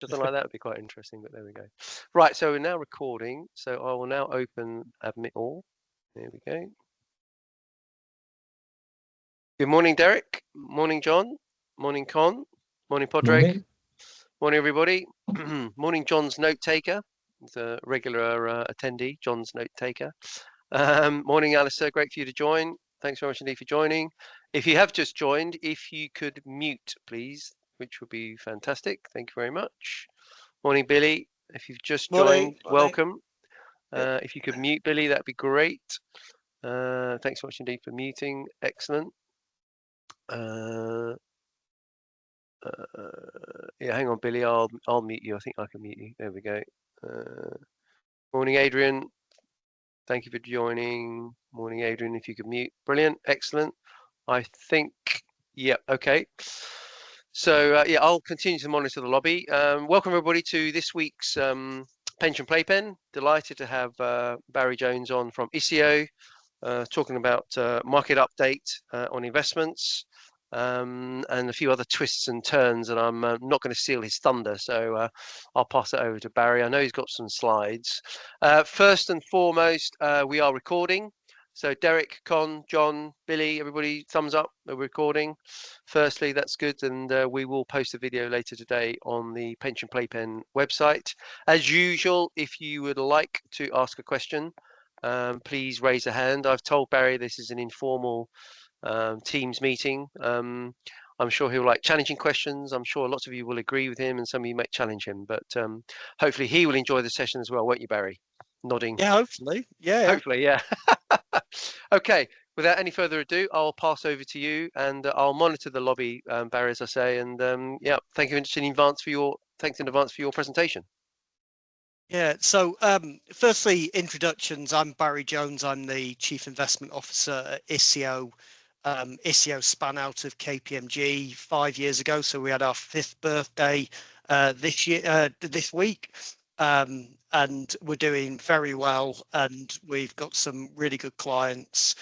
Something like that would be quite interesting, but there we go. Right, so we're now recording. So I will now open Admit All. There we go. Good morning, Derek. Morning, John. Morning, Con. Morning, Podreg. Morning. Morning, everybody. Morning, John's note taker. He's a regular attendee, John's note taker. Morning, Alistair. Great for you to join. Thanks very much indeed for joining. If you have just joined, if you could mute, please, which would be fantastic. Thank you very much. Morning, Billy. If you've just joined, welcome. If you could mute, Billy, that'd be great. Thanks so much indeed for muting. Excellent. Yeah, hang on, Billy. I'll mute you. I think I can mute you. There we go. Morning, Adrian. Thank you for joining. Morning, Adrian. If you could mute, brilliant, excellent. I think, yeah, okay. So yeah, I'll continue to monitor the lobby. Welcome everybody to this week's Pension Playpen. Delighted to have Barry Jones on from ISIO, talking about market update on investments. And a few other twists and turns, and I'm not going to steal his thunder, so I'll pass it over to Barry. I know he's got some slides. First and foremost, we are recording. So Derek, Con, John, Billy, everybody, thumbs up, we're recording. Firstly, that's good, and we will post a video later today on the Pension Playpen website. As usual, if you would like to ask a question, please raise a hand. I've told Barry this is an informal Teams meeting. I'm sure he'll like challenging questions. I'm sure lots of you will agree with him and some of you might challenge him, but hopefully he will enjoy the session as well, won't you, Barry? Nodding. Yeah, hopefully. Yeah. Hopefully, yeah. Okay, without any further ado, I'll pass over to you and I'll monitor the lobby, Barry, as I say, and yeah, thank you in advance for your presentation. Yeah, so firstly, introductions. I'm Barry Jones. I'm the Chief Investment Officer at ISIO. ISIO span out of KPMG 5 years ago, so we had our 5th birthday this week, and we're doing very well, and we've got some really good clients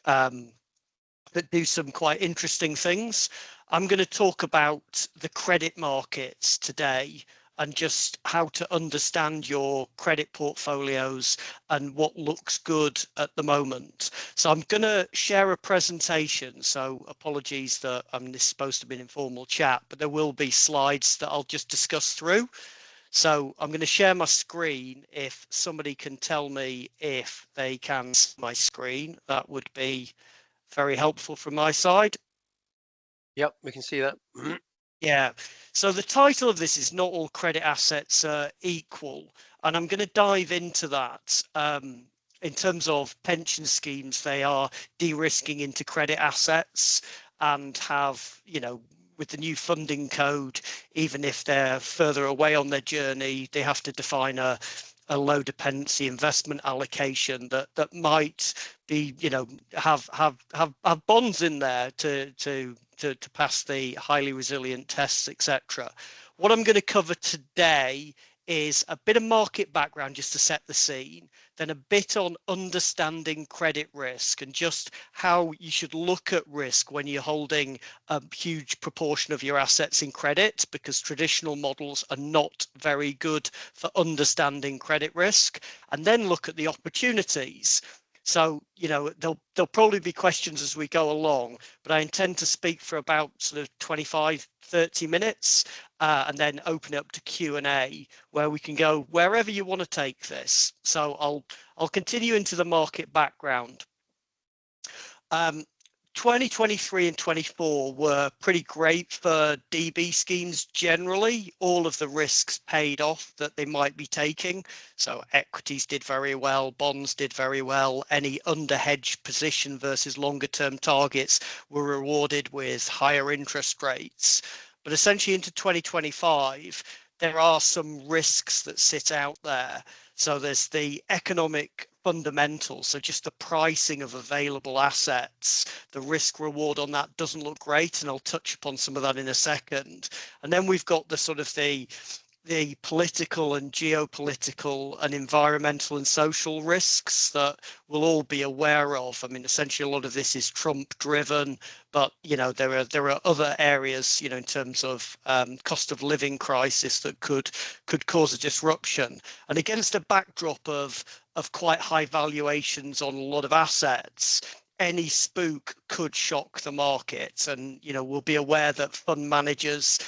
that do some quite interesting things. I'm going to talk about the credit markets today and just how to understand your credit portfolios and what looks good at the moment. So I'm going to share a presentation. So apologies that this is supposed to be an informal chat, but there will be slides that I'll just discuss through. So I'm going to share my screen. If somebody can tell me if they can see my screen, that would be very helpful from my side. Yep, we can see that. Yeah, so the title of this is Not All Credit Assets Are Equal, and I'm going to dive into that. In terms of pension schemes, they are de-risking into credit assets and have, with the new funding code, even if they're further away on their journey, they have to define a low dependency investment allocation that might be, have bonds in there to pass the highly resilient tests, etc. What I'm going to cover today is a bit of market background just to set the scene, then a bit on understanding credit risk and just how you should look at risk when you're holding a huge proportion of your assets in credit, because traditional models are not very good for understanding credit risk, and then look at the opportunities. So, there'll probably be questions as we go along, but I intend to speak for about sort of 25, 30 minutes and then open it up to Q&A where we can go wherever you want to take this. So I'll continue into the market background. 2023 and 24 were pretty great for DB schemes generally. All of the risks paid off that they might be taking. So equities did very well, bonds did very well. Any underhedged position versus longer term targets were rewarded with higher interest rates. But essentially into 2025, there are some risks that sit out there. So there's the economic fundamentals, so just the pricing of available assets, the risk reward on that doesn't look great, and I'll touch upon some of that in a second. And then we've got the sort of the the political and geopolitical and environmental and social risks that we'll all be aware of. I mean, essentially, a lot of this is Trump driven, but there are other areas, in terms of cost of living crisis that could cause a disruption. And against a backdrop of quite high valuations on a lot of assets, any spook could shock the market. And we'll be aware that fund managers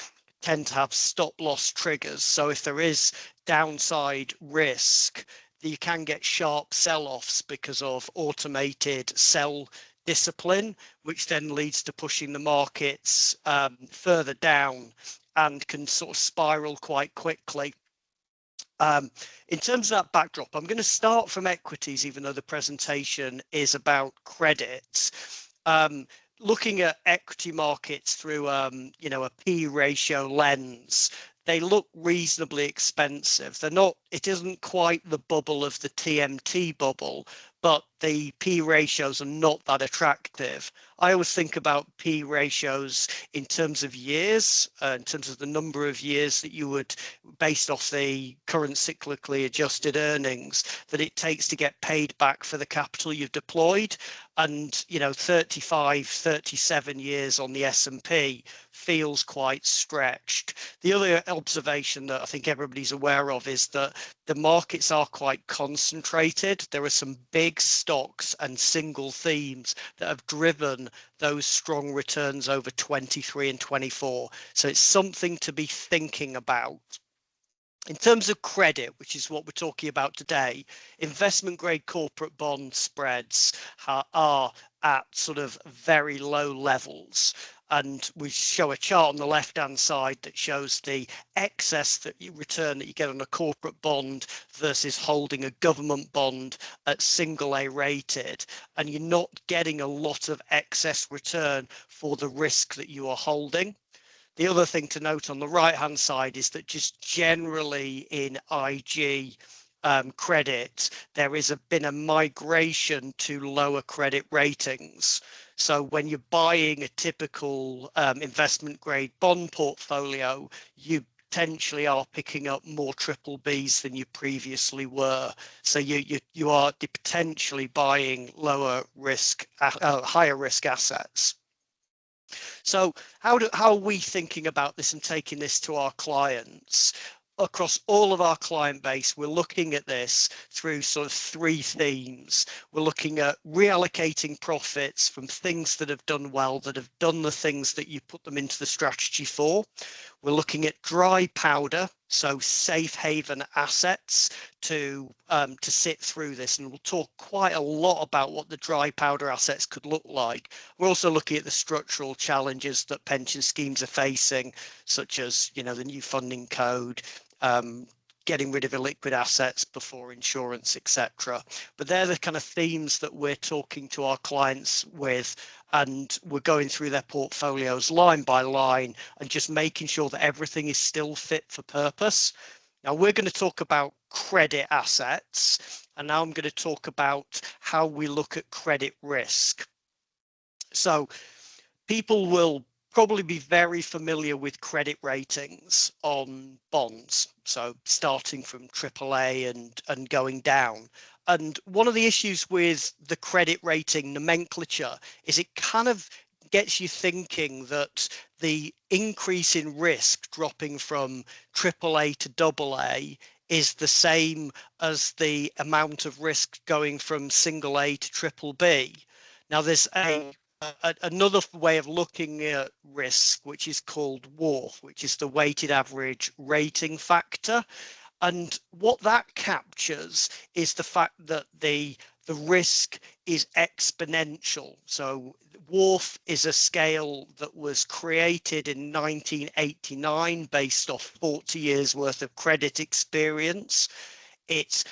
tend to have stop loss triggers. So if there is downside risk, you can get sharp sell-offs because of automated sell discipline, which then leads to pushing the markets further down and can sort of spiral quite quickly. In terms of that backdrop, I'm going to start from equities, even though the presentation is about credit. Looking at equity markets through a P ratio lens, they look reasonably expensive. It isn't quite the bubble of the TMT bubble, but the P ratios are not that attractive. I always think about P ratios in terms of years, in terms of the number of years that you would, based off the current cyclically adjusted earnings, that it takes to get paid back for the capital you've deployed. And 35, 37 years on the S&P feels quite stretched. The other observation that I think everybody's aware of is that the markets are quite concentrated. There are some big stocks and single themes that have driven those strong returns over 23 and 24. So it's something to be thinking about. In terms of credit, which is what we're talking about today, investment grade corporate bond spreads are at sort of very low levels. And we show a chart on the left hand side that shows the excess return that you get on a corporate bond versus holding a government bond at single A rated. And you're not getting a lot of excess return for the risk that you are holding. The other thing to note on the right hand side is that just generally in IG credit, there is been a migration to lower credit ratings. So when you're buying a typical investment grade bond portfolio, you potentially are picking up more triple Bs than you previously were. So you are potentially buying lower risk, higher risk assets. So how are we thinking about this and taking this to our clients? Across all of our client base, we're looking at this through sort of three themes. We're looking at reallocating profits from things that have done well, that have done the things that you put them into the strategy for. We're looking at dry powder, so safe haven assets to sit through this, and we'll talk quite a lot about what the dry powder assets could look like. We're also looking at the structural challenges that pension schemes are facing, such as the new funding code, getting rid of illiquid assets before insurance, etc. But they're the kind of themes that we're talking to our clients with, and we're going through their portfolios line by line and just making sure that everything is still fit for purpose. Now we're going to talk about credit assets, and now I'm going to talk about how we look at credit risk. So people will probably be very familiar with credit ratings on bonds, so starting from AAA and going down. And one of the issues with the credit rating nomenclature is it kind of gets you thinking that the increase in risk dropping from AAA to AA is the same as the amount of risk going from single A to triple B. Now there's another way of looking at risk, which is called WARF, which is the weighted average rating factor. And what that captures is the fact that the risk is exponential. So WARF is a scale that was created in 1989 based off 40 years worth of credit experience. It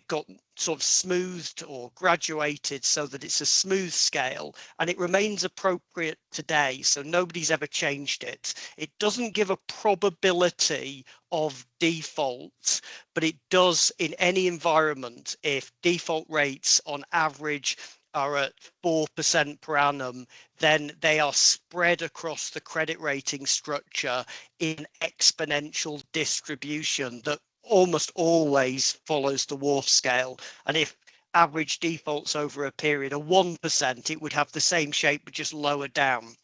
got sort of smoothed or graduated so that it's a smooth scale, and it remains appropriate today. So nobody's ever changed it. It doesn't give a probability of default, but it does in any environment. If default rates on average are at 4% per annum, then they are spread across the credit rating structure in exponential distribution that almost always follows the Wharf scale. And if average defaults over a period of 1%, it would have the same shape but just lower down.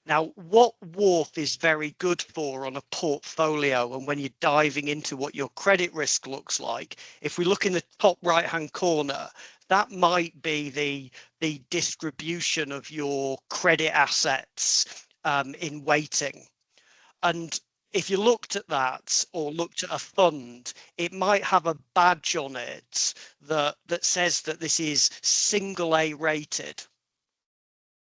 Now, what Wharf is very good for on a portfolio, and when you're diving into what your credit risk looks like, if we look in the top right-hand corner, that might be the distribution of your credit assets in weighting. And if you looked at that or looked at a fund, it might have a badge on it that says that this is single A rated.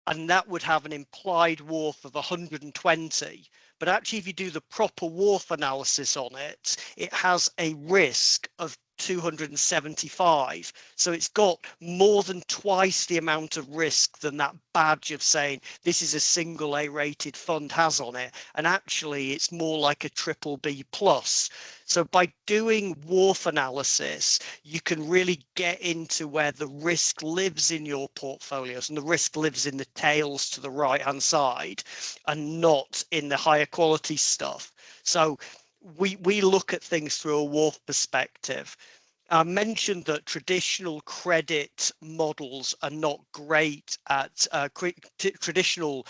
And that would have an implied Wharf of 120. But actually, if you do the proper Wharf analysis on it, it has a risk of 275. So it's got more than twice the amount of risk than that badge of saying this is a single A rated fund has on it. And actually, it's more like a triple B plus. So by doing Wharf analysis, you can really get into where the risk lives in your portfolios, and the risk lives in the tails to the right hand side and not in the higher quality stuff. So we look at things through a Wharf perspective. I mentioned that traditional credit models are not great at traditional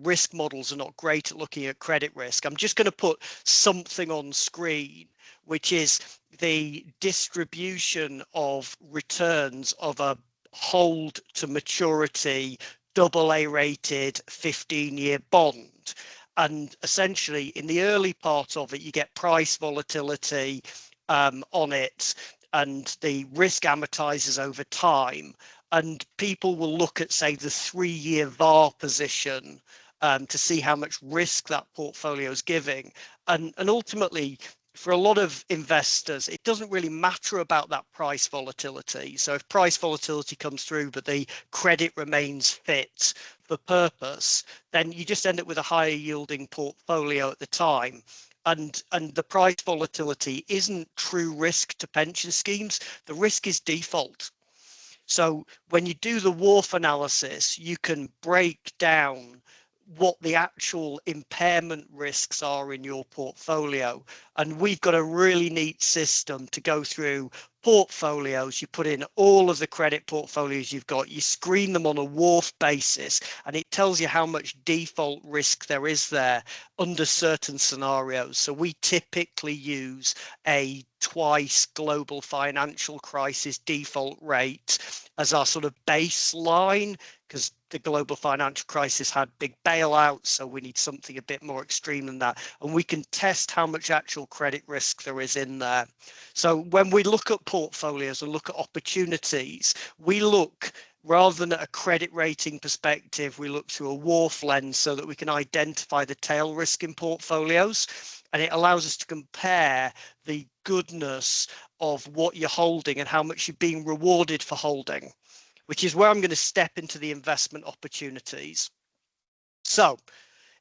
risk models are not great at looking at credit risk. I'm just going to put something on screen, which is the distribution of returns of a hold to maturity AA rated 15-year bond. And essentially, in the early part of it, you get price volatility on it, and the risk amortizes over time. And people will look at, say, the 3-year VAR position to see how much risk that portfolio is giving. And ultimately, for a lot of investors, it doesn't really matter about that price volatility. So if price volatility comes through, but the credit remains fit for purpose, then you just end up with a higher yielding portfolio at the time. And the price volatility isn't true risk to pension schemes. The risk is default. So when you do the Wharf analysis, you can break down what the actual impairment risks are in your portfolio. And we've got a really neat system to go through portfolios. You put in all of the credit portfolios you've got, you screen them on a Wharf basis, and it tells you how much default risk there is there under certain scenarios. So we typically use a twice global financial crisis default rate as our sort of baseline, because the global financial crisis had big bailouts, so we need something a bit more extreme than that. And we can test how much actual credit risk there is in there. So when we look at portfolios and look at opportunities, we look, rather than at a credit rating perspective, we look through a Wharf lens so that we can identify the tail risk in portfolios. And it allows us to compare the goodness of what you're holding and how much you're being rewarded for holding, which is where I'm going to step into the investment opportunities. So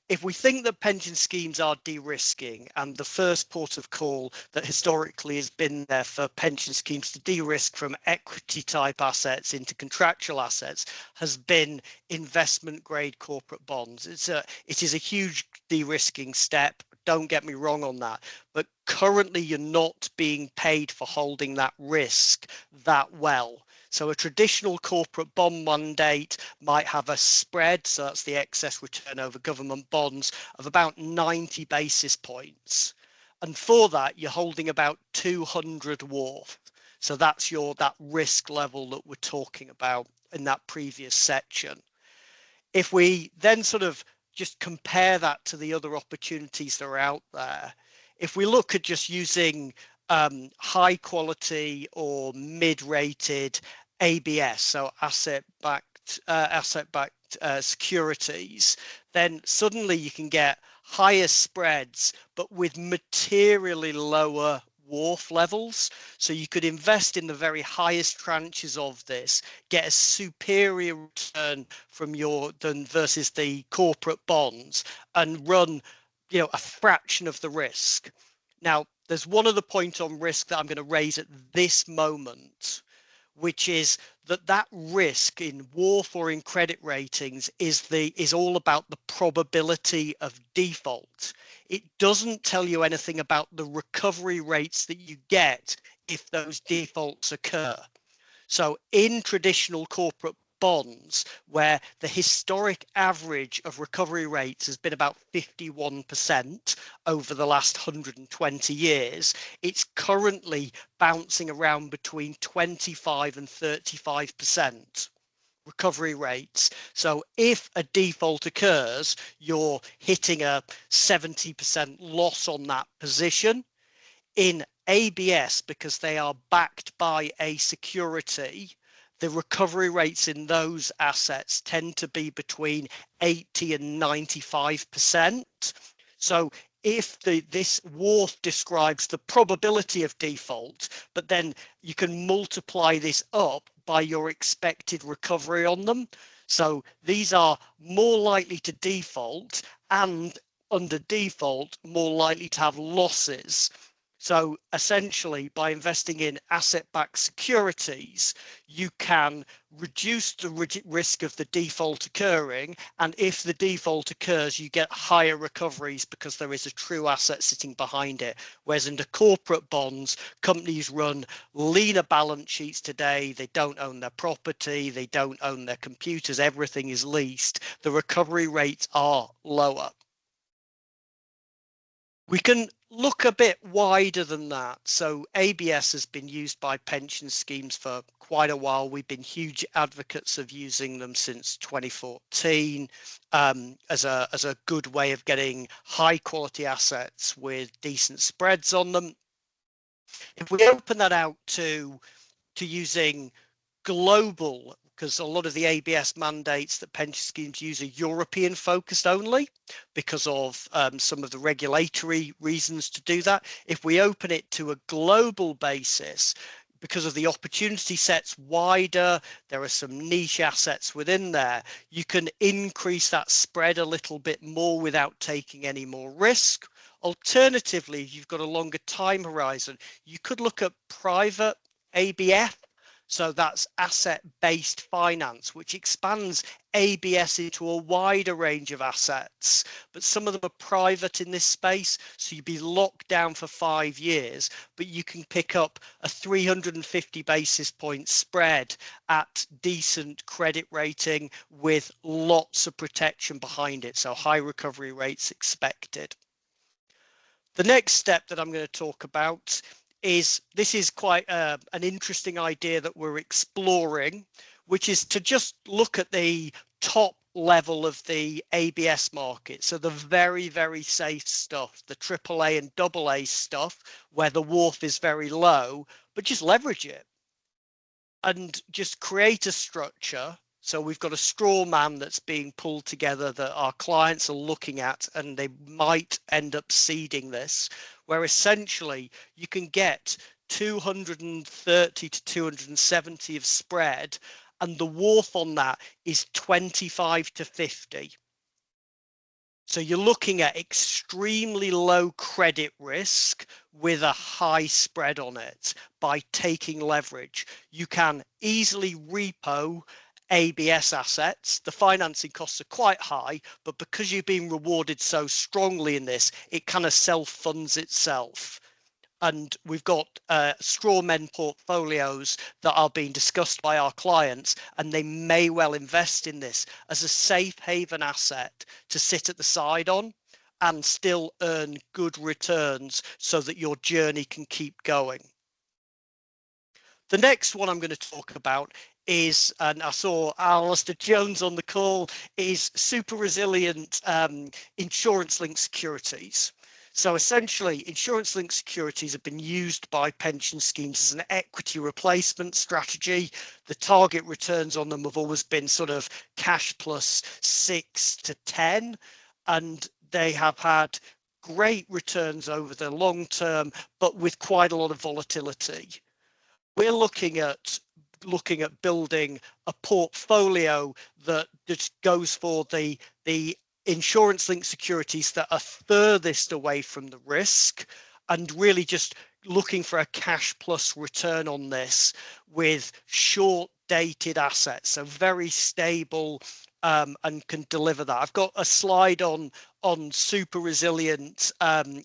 if we think that pension schemes are de-risking, and the first port of call that historically has been there for pension schemes to de-risk from equity type assets into contractual assets has been investment grade corporate bonds. It is a huge de-risking step. Don't get me wrong on that, but currently you're not being paid for holding that risk that well. So a traditional corporate bond mandate might have a spread, so that's the excess return over government bonds, of about 90 basis points. And for that, you're holding about 200 Wharf. So that's that risk level that we're talking about in that previous section. If we then sort of just compare that to the other opportunities that are out there, if we look at just using high quality or mid-rated ABS, so asset-backed securities, then suddenly you can get higher spreads, but with materially lower Wharf levels. So you could invest in the very highest tranches of this, get a superior return from versus the corporate bonds, and run, a fraction of the risk. Now, there's one other point on risk that I'm going to raise at this moment, which is that risk in WARF or in credit ratings is all about the probability of default. It doesn't tell you anything about the recovery rates that you get if those defaults occur. So in traditional corporate bonds, where the historic average of recovery rates has been about 51% over the last 120 years, it's currently bouncing around between 25 and 35% recovery rates. So if a default occurs, you're hitting a 70% loss on that position. In ABS, because they are backed by a security, the recovery rates in those assets tend to be between 80 and 95%. So if this WARF describes the probability of default, but then you can multiply this up by your expected recovery on them. So these are more likely to default, and under default, more likely to have losses. So essentially, by investing in asset-backed securities, you can reduce the risk of the default occurring. And if the default occurs, you get higher recoveries because there is a true asset sitting behind it. Whereas under corporate bonds, companies run leaner balance sheets today. They don't own their property. They don't own their computers. Everything is leased. The recovery rates are lower. We can look a bit wider than that. So ABS has been used by pension schemes for quite a while. We've been huge advocates of using them since 2014 as a good way of getting high quality assets with decent spreads on them. If we open that out to using global, because a lot of the ABS mandates that pension schemes use are European focused only because of some of the regulatory reasons to do that. If we open it to a global basis, because of the opportunity sets wider, there are some niche assets within there, you can increase that spread a little bit more without taking any more risk. Alternatively, if you've got a longer time horizon, you could look at private ABF. So that's asset-based finance, which expands ABS into a wider range of assets. But some of them are private in this space, so you'd be locked down for 5 years, but you can pick up a 350 basis point spread at decent credit rating with lots of protection behind it. So high recovery rates expected. The next step that I'm going to talk about is, this is quite an interesting idea that we're exploring, which is to just look at the top level of the ABS market. So the very, very safe stuff, the AAA and AA stuff, where the WARF is very low, but just leverage it and just create a structure. So we've got a straw man that's being pulled together that our clients are looking at, and they might end up seeding this, where essentially you can get 230 to 270 of spread, and the WARF on that is 25 to 50. So you're looking at extremely low credit risk with a high spread on it by taking leverage. You can easily repo ABS assets. The financing costs are quite high, but because you've been rewarded so strongly in this, it kind of self-funds itself. And we've got straw men portfolios that are being discussed by our clients, and they may well invest in this as a safe haven asset to sit at the side on and still earn good returns so that your journey can keep going. The next one I'm going to talk about is, and I saw Alistair Jones on the call, is super resilient insurance-linked securities. So essentially, insurance-linked securities have been used by pension schemes as an equity replacement strategy. The target returns on them have always been sort of cash plus 6 to 10, and they have had great returns over the long term, but with quite a lot of volatility. We're looking at building a portfolio that goes for the insurance-linked securities that are furthest away from the risk, and really just looking for a cash plus return on this with short dated assets, so very stable, and can deliver that. I've got a slide on super resilient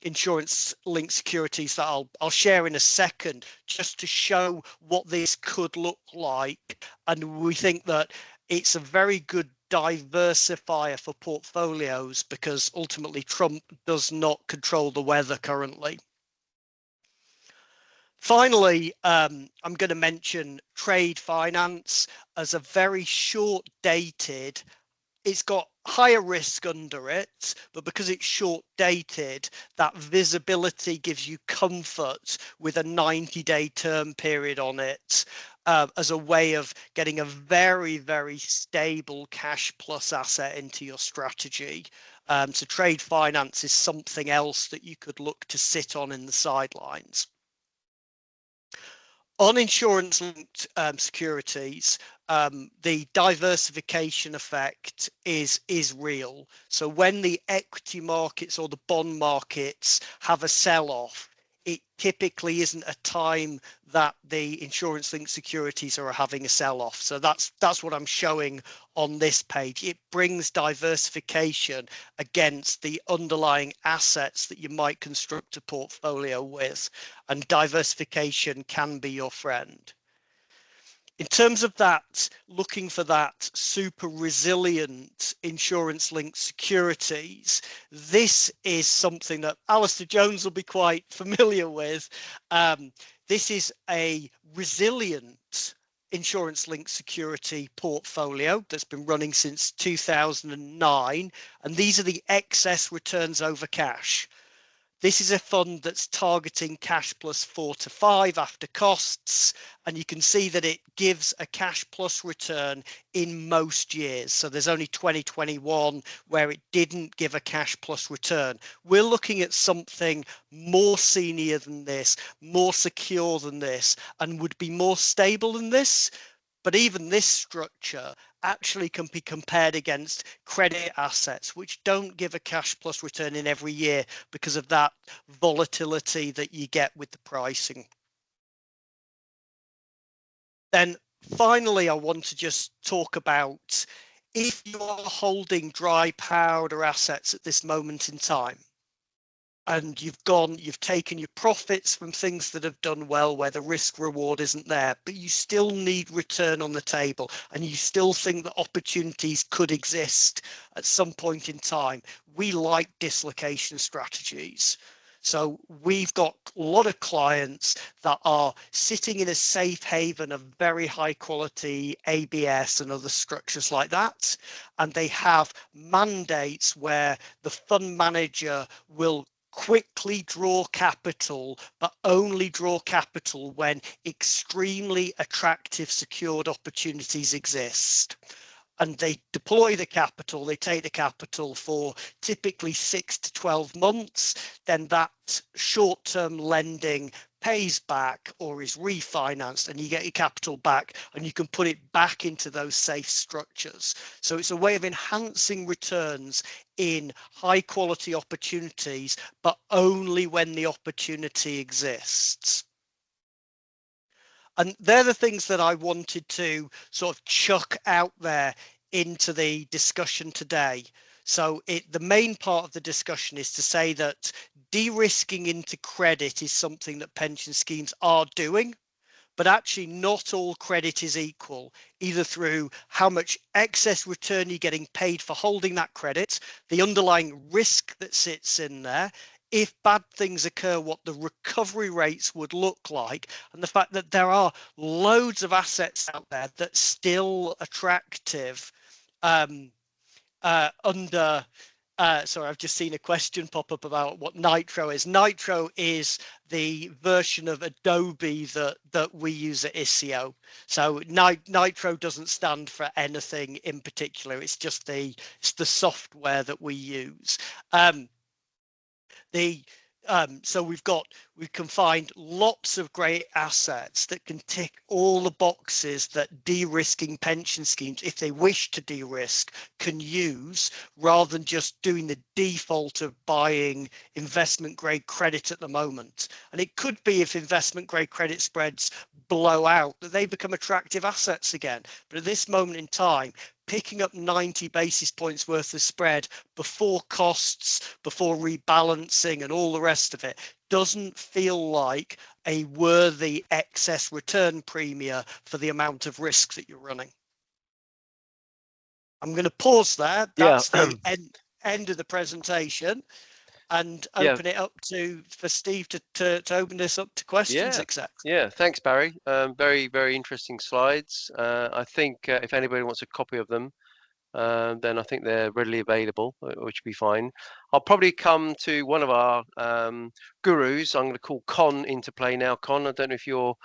insurance linked securities that I'll share in a second, just to show what this could look like. And we think that it's a very good diversifier for portfolios, because ultimately Trump does not control the weather currently. Finally, I'm going to mention trade finance as a very short dated. It's got higher risk under it, but because it's short dated, that visibility gives you comfort with a 90-day term period on it, as a way of getting a very, very stable cash plus asset into your strategy. So trade finance is something else that you could look to sit on in the sidelines. On insurance-linked securities, the diversification effect is real. So when the equity markets or the bond markets have a sell-off, it typically isn't a time that the insurance-linked securities are having a sell-off. So that's what I'm showing on this page. It brings diversification against the underlying assets that you might construct a portfolio with, and diversification can be your friend. In terms of that, looking for that super resilient insurance-linked securities, this is something that Alistair Jones will be quite familiar with. This is a resilient insurance-linked security portfolio that's been running since 2009, and these are the excess returns over cash. This is a fund that's targeting cash plus 4 to 5 after costs, and you can see that it gives a cash plus return in most years. So there's only 2021 where it didn't give a cash plus return. We're looking at something more senior than this, more secure than this, and would be more stable than this. But even this structure actually can be compared against credit assets, which don't give a cash plus return in every year because of that volatility that you get with the pricing. Then finally, I want to just talk about, if you are holding dry powder assets at this moment in time, and you've taken your profits from things that have done well where the risk reward isn't there, but you still need return on the table, and you still think that opportunities could exist at some point in time, we like dislocation strategies. So we've got a lot of clients that are sitting in a safe haven of very high quality ABS and other structures like that, and they have mandates where the fund manager will quickly draw capital, but only draw capital when extremely attractive secured opportunities exist. And they deploy the capital, they take the capital for typically 6 to 12 months, then that short-term lending pays back or is refinanced, and you get your capital back and you can put it back into those safe structures. So it's a way of enhancing returns in high quality opportunities, but only when the opportunity exists. And they're the things that I wanted to sort of chuck out there into the discussion today. So the main part of the discussion is to say that de-risking into credit is something that pension schemes are doing, but actually not all credit is equal, either through how much excess return you're getting paid for holding that credit, the underlying risk that sits in there, if bad things occur, what the recovery rates would look like, and the fact that there are loads of assets out there that's still attractive under. Sorry, I've just seen a question pop up about what Nitro is. Nitro is the version of Adobe that we use at ISIO. So Nitro doesn't stand for anything in particular. It's just the software that we use. The So we can find lots of great assets that can tick all the boxes that de-risking pension schemes, if they wish to de-risk, can use, rather than just doing the default of buying investment grade credit at the moment. And it could be, if investment grade credit spreads blow out, that they become attractive assets again. But at this moment in time, picking up 90 basis points worth of spread before costs, before rebalancing and all the rest of it, doesn't feel like a worthy excess return premium for the amount of risk that you're running. I'm going to pause there. That's the end of the presentation, and open it up for Steve to open this up to questions, etc. Yeah, thanks, Barry. Very, very interesting slides. I think if anybody wants a copy of them, then I think they're readily available, which would be fine. I'll probably come to one of our gurus. I'm going to call Con into play now. Con, I don't know if you're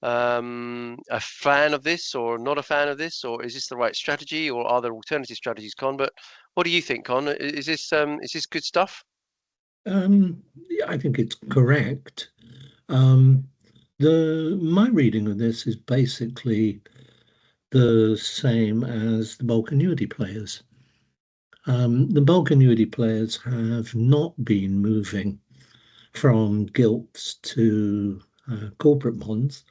a fan of this or not a fan of this, or is this the right strategy, or are there alternative strategies, Con? But what do you think, Con? Is this good stuff? I think it's correct. My reading of this is basically the same as the bulk annuity players. The bulk annuity players have not been moving from gilts to corporate bonds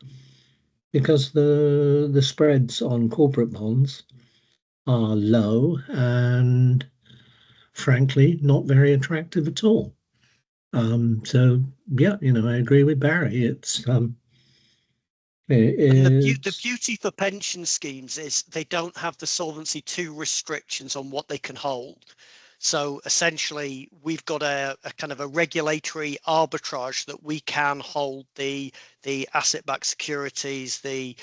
because the spreads on corporate bonds are low and frankly not very attractive at all. So yeah, I agree with Barry. The beauty for pension schemes is they don't have the Solvency II restrictions on what they can hold. So essentially, we've got a kind of a regulatory arbitrage that we can hold the asset-backed securities, the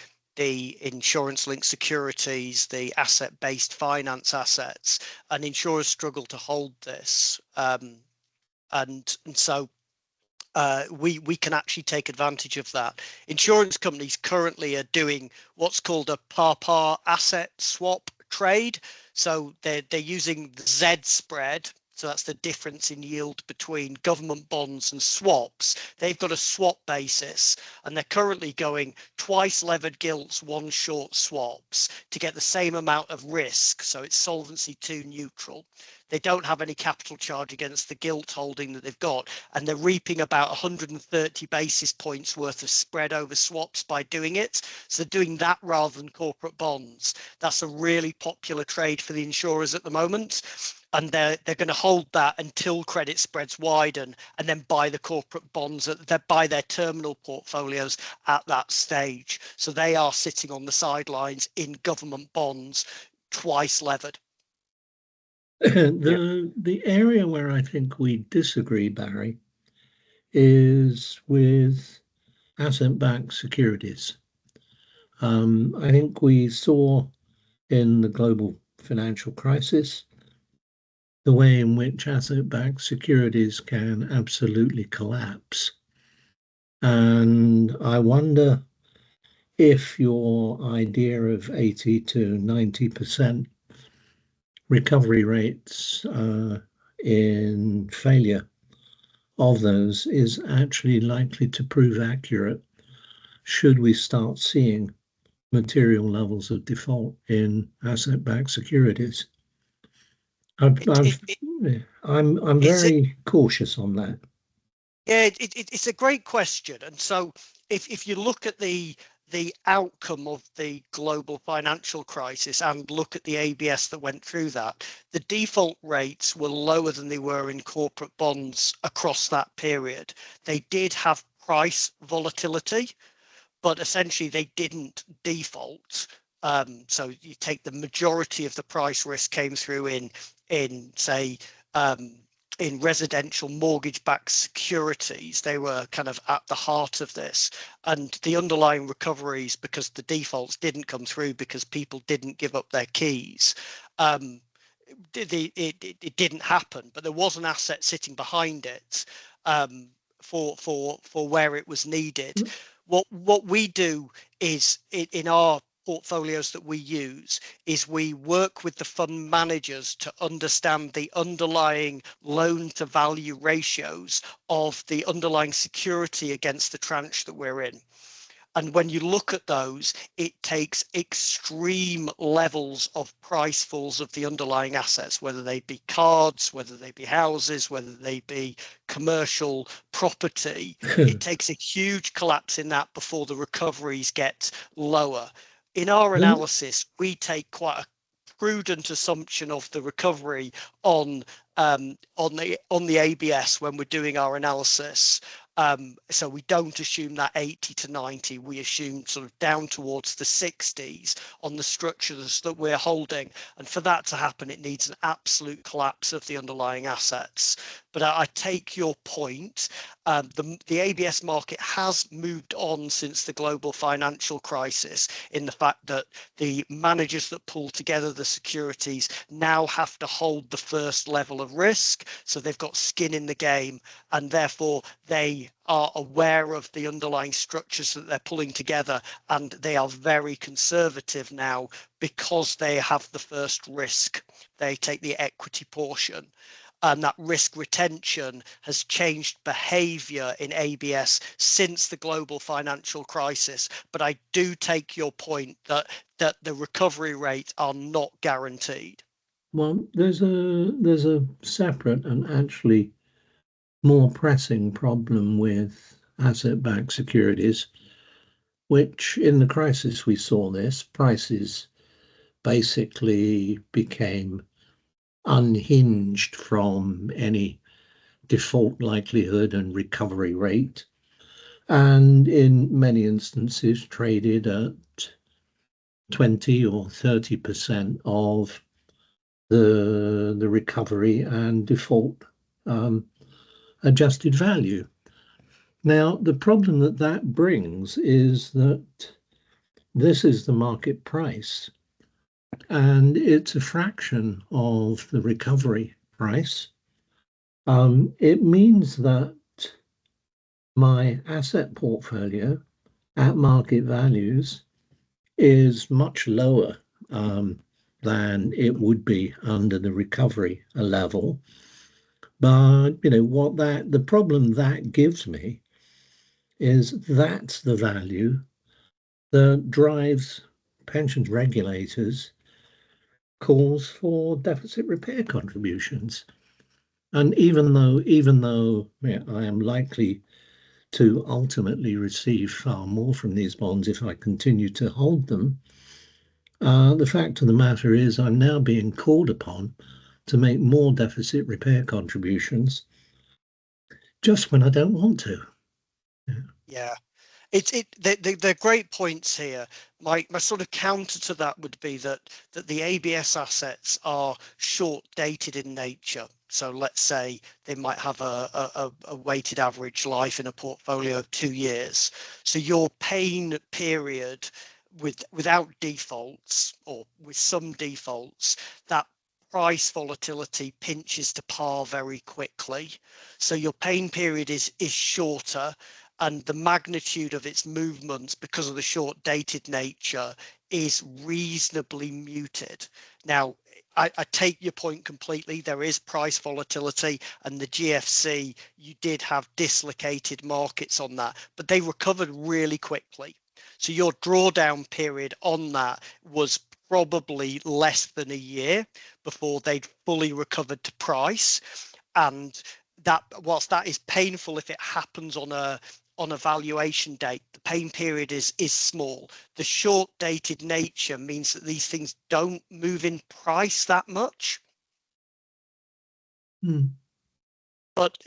insurance-linked securities, the asset-based finance assets, and insurers struggle to hold this. And so we can actually take advantage of that. Insurance companies currently are doing what's called a par asset swap trade. So they're using the Z spread. So that's the difference in yield between government bonds and swaps. They've got a swap basis, and they're currently going twice levered gilts, one short swaps to get the same amount of risk. So it's Solvency II neutral. They don't have any capital charge against the gilt holding that they've got, and they're reaping about 130 basis points worth of spread over swaps by doing it. So they're doing that rather than corporate bonds. That's a really popular trade for the insurers at the moment, and they're going to hold that until credit spreads widen, and then buy the corporate bonds. They buy their terminal portfolios at that stage. So they are sitting on the sidelines in government bonds, twice levered. The area where I think we disagree, Barry, is with asset-backed securities. I think we saw in the global financial crisis the way in which asset-backed securities can absolutely collapse. And I wonder if your idea of 80 to 90% recovery rates in failure of those is actually likely to prove accurate should we start seeing material levels of default in asset-backed securities. I'm very cautious on that. Yeah, it's a great question. And so if you look at the outcome of the global financial crisis and look at the ABS that went through that, the default rates were lower than they were in corporate bonds across that period. They did have price volatility, but essentially they didn't default. So you take the majority of the price risk came through in say in residential mortgage-backed securities. They were kind of at the heart of this, and the underlying recoveries, because the defaults didn't come through because people didn't give up their keys, it didn't happen. But there was an asset sitting behind it for where it was needed. What we do is in our portfolios that we use is we work with the fund managers to understand the underlying loan to value ratios of the underlying security against the tranche that we're in. And when you look at those, it takes extreme levels of price falls of the underlying assets, whether they be cards, whether they be houses, whether they be commercial property. It takes a huge collapse in that before the recoveries get lower. In our analysis, we take quite a prudent assumption of the recovery on the ABS when we're doing our analysis. So we don't assume that 80 to 90, we assume sort of down towards the 60s on the structures that we're holding. And for that to happen, it needs an absolute collapse of the underlying assets. But I take your point. The ABS market has moved on since the global financial crisis in the fact that the managers that pull together the securities now have to hold the first level of risk. So they've got skin in the game, and therefore they are aware of the underlying structures that they're pulling together, and they are very conservative now because they have the first risk. They take the equity portion. And that risk retention has changed behavior in ABS since the global financial crisis. But I do take your point that the recovery rates are not guaranteed. Well, there's a separate and actually more pressing problem with asset-backed securities, which in the crisis we saw this. Prices basically became unhinged from any default likelihood and recovery rate, and in many instances traded at 20 or 30% of the recovery and default adjusted value. Now, the problem that brings is that this is the market price, and it's a fraction of the recovery price. It means that my asset portfolio at market values is much lower than it would be under the recovery level. But the problem that gives me is that's the value that drives pensions regulators calls for deficit repair contributions. And even though I am likely to ultimately receive far more from these bonds if I continue to hold them, the fact of the matter is I'm now being called upon to make more deficit repair contributions just when I don't want to. Yeah. They're great points here. My sort of counter to that would be that the ABS assets are short dated in nature. So let's say they might have a weighted average life in a portfolio of 2 years. So your pain period without defaults or with some defaults, that price volatility pinches to par very quickly. So your pain period is shorter, and the magnitude of its movements because of the short dated nature is reasonably muted. Now, I take your point completely. There is price volatility, and the GFC, you did have dislocated markets on that, but they recovered really quickly. So your drawdown period on that was probably less than a year before they'd fully recovered to price. And that, whilst that is painful if it happens on a valuation date, the pain period is small. The short dated nature means that these things don't move in price that much. But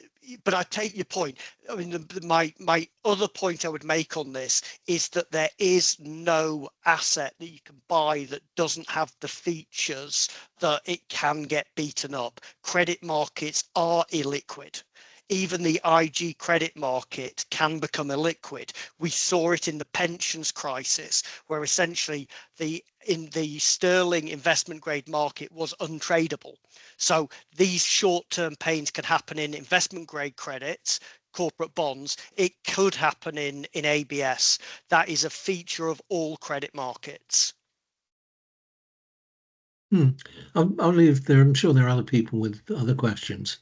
I take your point. I mean, my other point I would make on this is that there is no asset that you can buy that doesn't have the features that it can get beaten up. Credit markets are illiquid. Even the IG credit market can become illiquid. We saw it in the pensions crisis, where essentially in the sterling investment grade market was untradeable. So these short-term pains can happen in investment grade credits, corporate bonds, it could happen in ABS. That is a feature of all credit markets. I'll leave there. I'm sure there are other people with other questions.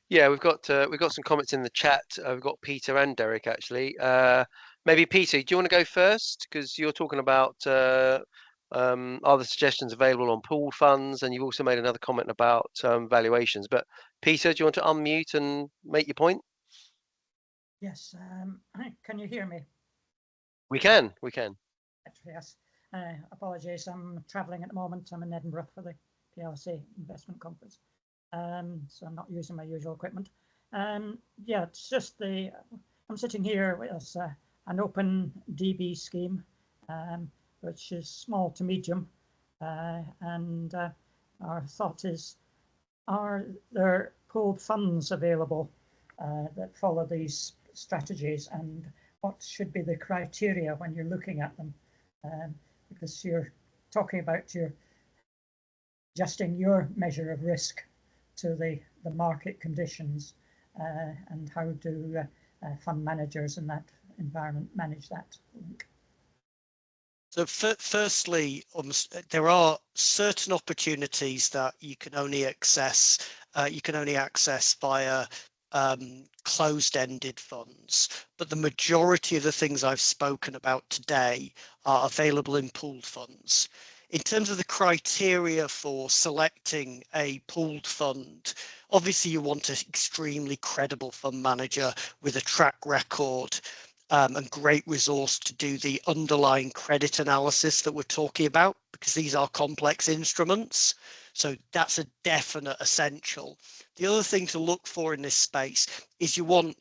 Yeah, we've got some comments in the chat. We've got Peter and Derek actually. Maybe Peter, do you want to go first? Because you're talking about are the suggestions available on pooled funds, and you've also made another comment about valuations. But Peter, do you want to unmute and make your point? Yes. Can you hear me? We can. We can. Yes. Apologies. I'm travelling at the moment. I'm in Edinburgh for the PLC investment conference, so I'm not using my usual equipment. Yeah, it's just I'm sitting here with an open DB scheme, which is small to medium, and our thought is, are there pooled funds available that follow these strategies, and what should be the criteria when you're looking at them? Because you're talking about adjusting your measure of risk to the market conditions, and how do fund managers in that environment manage that link? So firstly, there are certain opportunities that you can only access via closed-ended funds, but the majority of the things I've spoken about today are available in pooled funds. In terms of the criteria for selecting a pooled fund, obviously you want an extremely credible fund manager with a track record and great resource to do the underlying credit analysis that we're talking about, because these are complex instruments. So that's a definite essential. The other thing to look for in this space is you want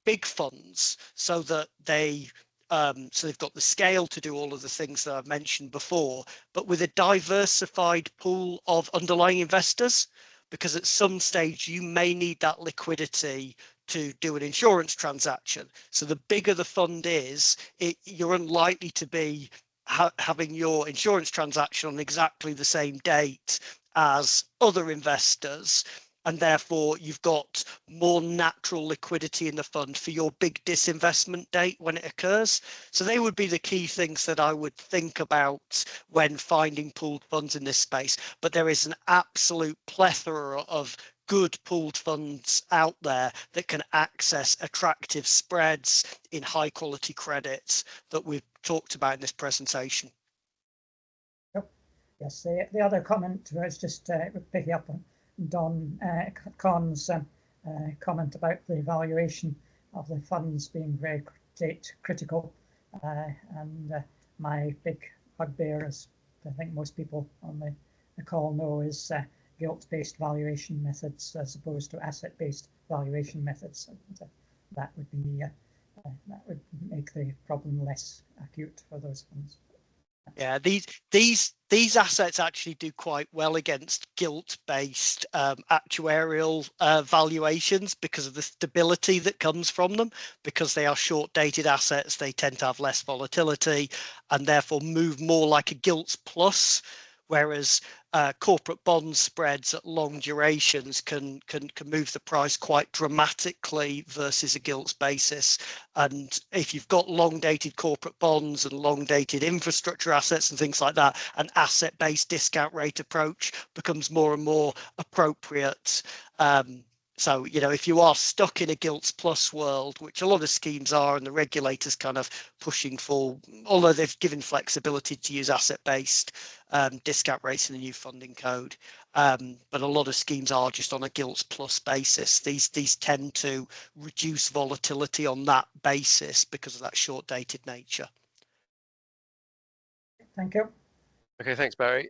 big funds so that they've got the scale to do all of the things that I've mentioned before, but with a diversified pool of underlying investors, because at some stage you may need that liquidity to do an insurance transaction. So the bigger the fund is, you're unlikely to be having your insurance transaction on exactly the same date as other investors, and therefore you've got more natural liquidity in the fund for your big disinvestment date when it occurs. So they would be the key things that I would think about when finding pooled funds in this space. But there is an absolute plethora of good pooled funds out there that can access attractive spreads in high quality credits that we've talked about in this presentation. Yes, the other comment was just picking up on Don Con's comment about the valuation of the funds being very date critical, and my big bugbear, as I think most people on the call know, is gilt-based valuation methods as opposed to asset-based valuation methods. And, that would be that would make the problem less acute for those funds. Yeah, these assets actually do quite well against gilt-based actuarial valuations because of the stability that comes from them. Because they are short-dated assets, they tend to have less volatility and therefore move more like a gilts plus, whereas corporate bond spreads at long durations can move the price quite dramatically versus a gilts basis. And if you've got long dated corporate bonds and long dated infrastructure assets and things like that, an asset-based discount rate approach becomes more and more appropriate. So, you know, if you are stuck in a gilts plus world, which a lot of schemes are, and the regulators kind of pushing for, although they've given flexibility to use asset-based discount rates in the new funding code, but a lot of schemes are just on a gilts plus basis. These tend to reduce volatility on that basis because of that short-dated nature. Thank you. Okay, thanks, Barry.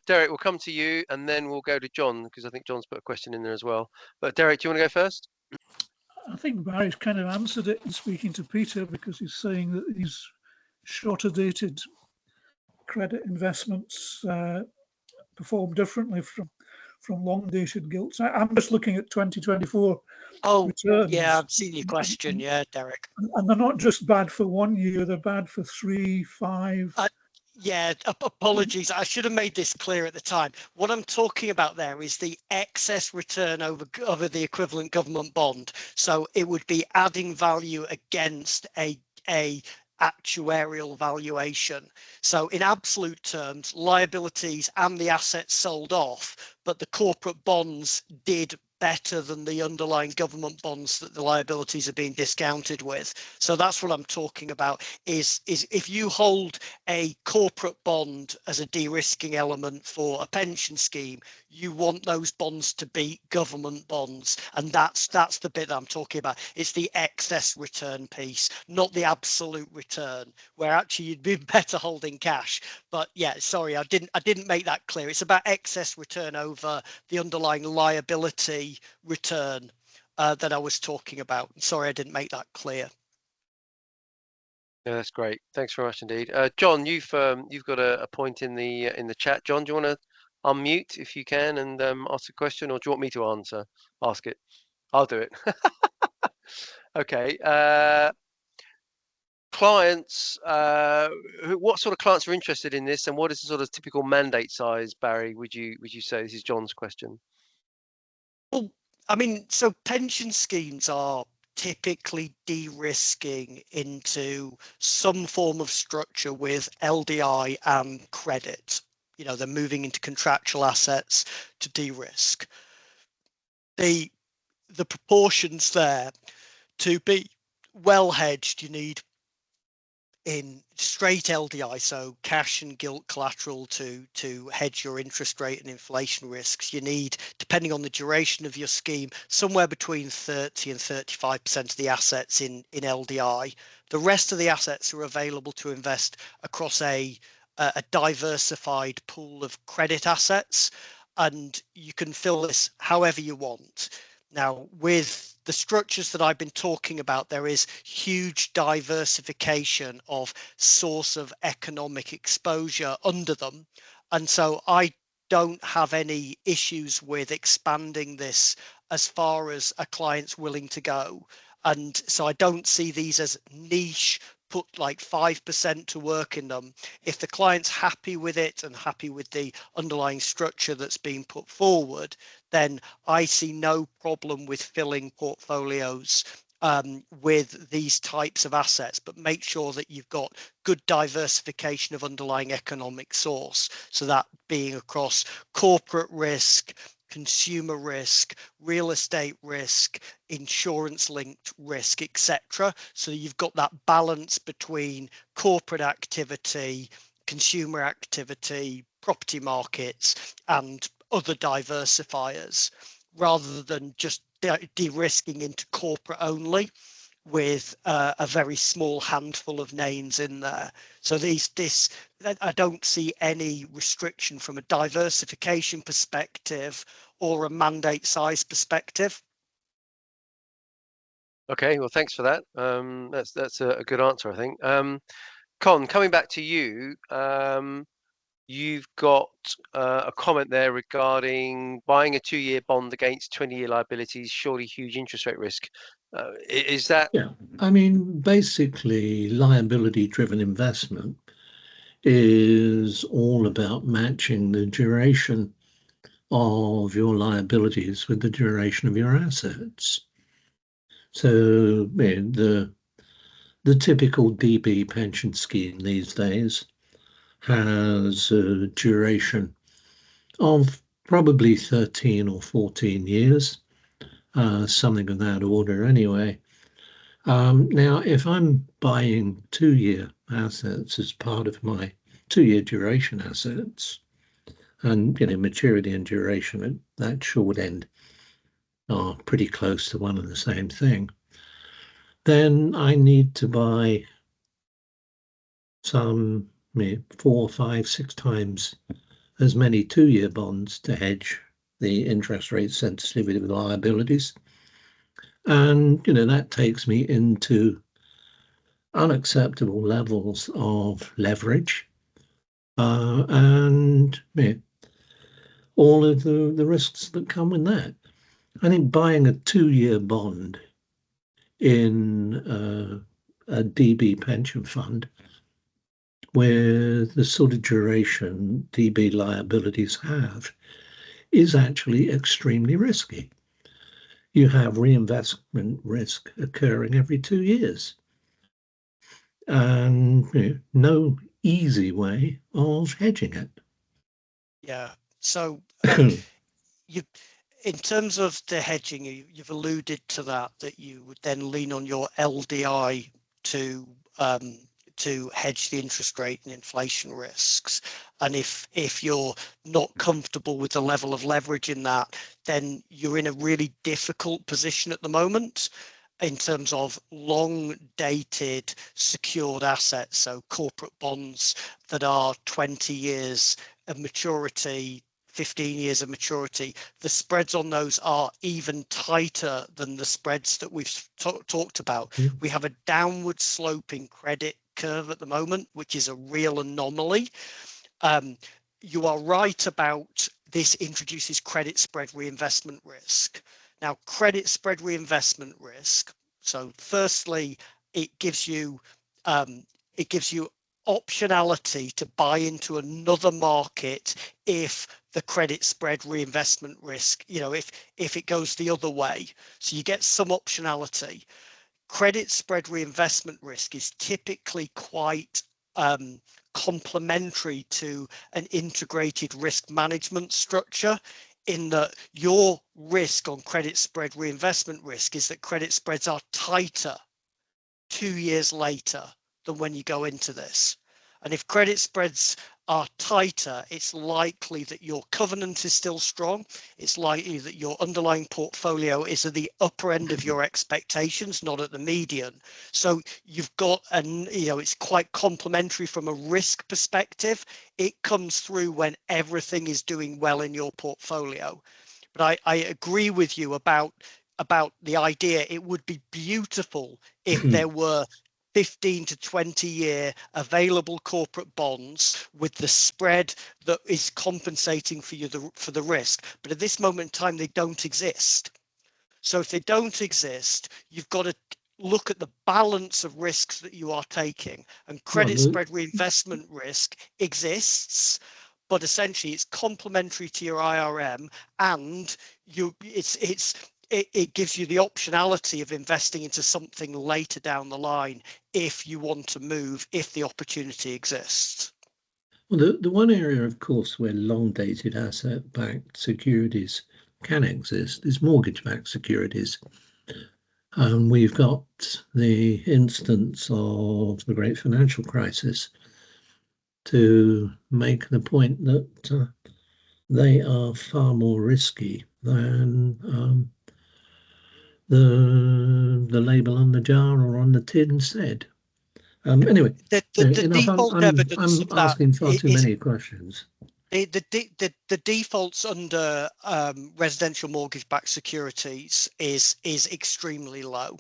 Derek, we'll come to you, and then we'll go to John, because I think John's put a question in there as well. But Derek, do you want to go first? I think Barry's kind of answered it in speaking to Peter, because he's saying that these shorter dated credit investments perform differently from long dated gilts. I'm just looking at 2024 returns. Yeah, I've seen your question. Yeah, Derek. And they're not just bad for 1 year, they're bad for 3, 5. Yeah, apologies. I should have made this clear at the time. What I'm talking about there is the excess return over the equivalent government bond. So it would be adding value against a actuarial valuation. So in absolute terms, liabilities and the assets sold off, but the corporate bonds did better than the underlying government bonds that the liabilities are being discounted with. So that's what I'm talking about, is if you hold a corporate bond as a de-risking element for a pension scheme, you want those bonds to be government bonds, and that's the bit that I'm talking about. It's the excess return piece, not the absolute return, where actually you'd be better holding cash. But yeah, sorry, I didn't make that clear. It's about excess return over the underlying liability return that I was talking about. Sorry, I didn't make that clear. Yeah, that's great. Thanks very much indeed. John, you've got a point in the chat. John, do you want to unmute if you can and ask a question, or do you want me to ask it? I'll do it. Okay. Clients, what sort of clients are interested in this, and what is the sort of typical mandate size, Barry? Would you say? This is John's question. Well, I mean, so pension schemes are typically de-risking into some form of structure with LDI and credit. You know, they're moving into contractual assets to de-risk. The proportions there, to be well hedged, you need in straight LDI, so cash and gilt collateral to hedge your interest rate and inflation risks. You need, depending on the duration of your scheme, somewhere between 30 and 35% of the assets in LDI. The rest of the assets are available to invest across a diversified pool of credit assets, and you can fill this however you want. Now, with the structures that I've been talking about, there is huge diversification of source of economic exposure under them. And so I don't have any issues with expanding this as far as a client's willing to go. And so I don't see these as niche, put like 5% to work in them. If the client's happy with it and happy with the underlying structure that's being put forward, then I see no problem with filling portfolios with these types of assets, but make sure that you've got good diversification of underlying economic source. So that being across corporate risk, consumer risk, real estate risk, insurance linked risk, etc. So you've got that balance between corporate activity, consumer activity, property markets, and other diversifiers, rather than just de-risking into corporate only with a very small handful of names in there. So I don't see any restriction from a diversification perspective or a mandate size perspective. Okay, well, thanks for that. That's a good answer, I think. Con, coming back to you, you've got a comment there regarding buying a 2-year bond against 20-year liabilities, surely huge interest rate risk. Is that? Yeah, I mean, basically, liability-driven investment is all about matching the duration of your liabilities with the duration of your assets. So the typical DB pension scheme these days has a duration of probably 13 or 14 years, something of that order anyway. Now, if I'm buying 2-year assets as part of my 2-year duration assets, and maturity and duration at that short end are pretty close to one and the same thing, then I need to buy some 4, 5, 6 times as many 2-year bonds to hedge the interest rate sensitivity of the liabilities. And that takes me into unacceptable levels of leverage and all of the risks that come with that. I think buying a 2-year bond in a DB pension fund with the sort of duration DB liabilities have is actually extremely risky. You have reinvestment risk occurring every 2 years, and no easy way of hedging it. Yeah. So you, in terms of the hedging, you've alluded to that you would then lean on your LDI to hedge the interest rate and inflation risks. And if you're not comfortable with the level of leverage in that, then you're in a really difficult position at the moment in terms of long dated secured assets, so corporate bonds that are 20 years of maturity, 15 years of maturity. The spreads on those are even tighter than the spreads that we've talked about. We have a downward sloping credit curve at the moment, which is a real anomaly. You are right about this introduces credit spread reinvestment risk. Now, credit spread reinvestment risk. So firstly, it gives you optionality to buy into another market if the credit spread reinvestment risk, if it goes the other way. So you get some optionality. Credit spread reinvestment risk is typically quite complementary to an integrated risk management structure, in that your risk on credit spread reinvestment risk is that credit spreads are tighter 2 years later than when you go into this. And if credit spreads are tighter, it's likely that your covenant is still strong. It's likely that your underlying portfolio is at the upper end of your expectations, not at the median. So you've got, it's quite complementary from a risk perspective. It comes through when everything is doing well in your portfolio. But I agree with you about the idea. It would be beautiful if there were 15 to 20 year available corporate bonds with the spread that is compensating for you for the risk. But at this moment in time, they don't exist. So if they don't exist, you've got to look at the balance of risks that you are taking, and credit spread reinvestment risk exists, but essentially it's complementary to your IRM, and it gives you the optionality of investing into something later down the line if you want to move, if the opportunity exists. Well, the one area, of course, where long-dated asset-backed securities can exist is mortgage-backed securities. We've got the instance of the great financial crisis to make the point that they are far more risky than the label on the jar or on the tin said. Anyway, the enough. default evidence of I'm asking far too is, many questions. The defaults under residential mortgage-backed securities is extremely low.